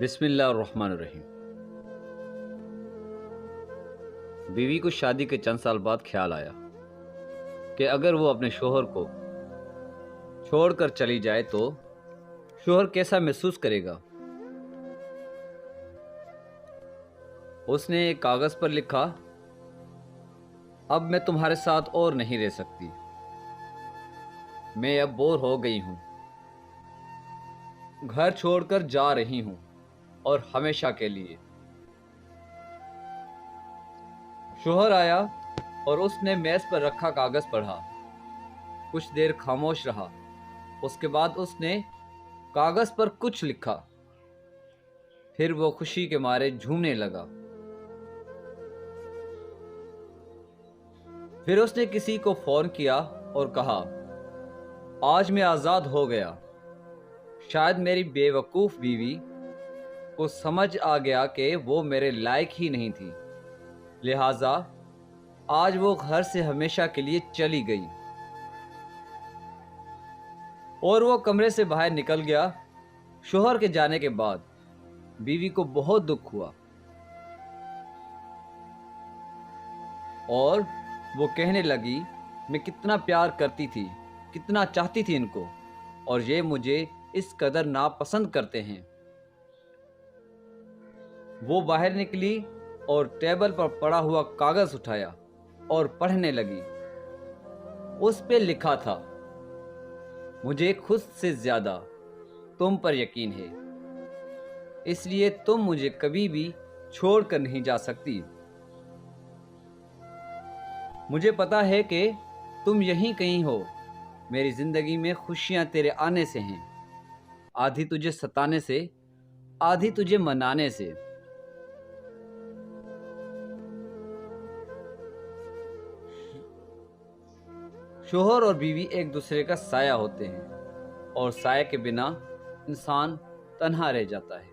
بسم اللہ الرحمن الرحیم۔ بیوی کو شادی کے چند سال بعد خیال آیا کہ اگر وہ اپنے شوہر کو چھوڑ کر چلی جائے تو شوہر کیسا محسوس کرے گا۔ اس نے ایک کاغذ پر لکھا، اب میں تمہارے ساتھ اور نہیں رہ سکتی، میں اب بور ہو گئی ہوں، گھر چھوڑ کر جا رہی ہوں اور ہمیشہ کے لیے۔ شوہر آیا اور اس نے میز پر رکھا کاغذ پڑھا، کچھ دیر خاموش رہا، اس کے بعد اس نے کاغذ پر کچھ لکھا، پھر وہ خوشی کے مارے جھومنے لگا۔ پھر اس نے کسی کو فون کیا اور کہا، آج میں آزاد ہو گیا۔ شاید میری بے وقوف بیوی کو سمجھ آ گیا کہ وہ میرے لائق ہی نہیں تھی، لہٰذا آج وہ گھر سے ہمیشہ کے لیے چلی گئی۔ اور وہ کمرے سے باہر نکل گیا۔ شوہر کے جانے کے بعد بیوی کو بہت دکھ ہوا اور وہ کہنے لگی، میں کتنا پیار کرتی تھی، کتنا چاہتی تھی ان کو، اور یہ مجھے اس قدر ناپسند کرتے ہیں۔ وہ باہر نکلی اور ٹیبل پر پڑا ہوا کاغذ اٹھایا اور پڑھنے لگی۔ اس پہ لکھا تھا، مجھے خود سے زیادہ تم پر یقین ہے، اس لیے تم مجھے کبھی بھی چھوڑ کر نہیں جا سکتی۔ مجھے پتا ہے کہ تم یہیں کہیں ہو، میری زندگی میں خوشیاں تیرے آنے سے ہیں، آدھی تجھے ستانے سے، آدھی تجھے منانے سے۔ شوہر اور بیوی ایک دوسرے کا سایہ ہوتے ہیں، اور سایہ کے بنا انسان تنہا رہ جاتا ہے۔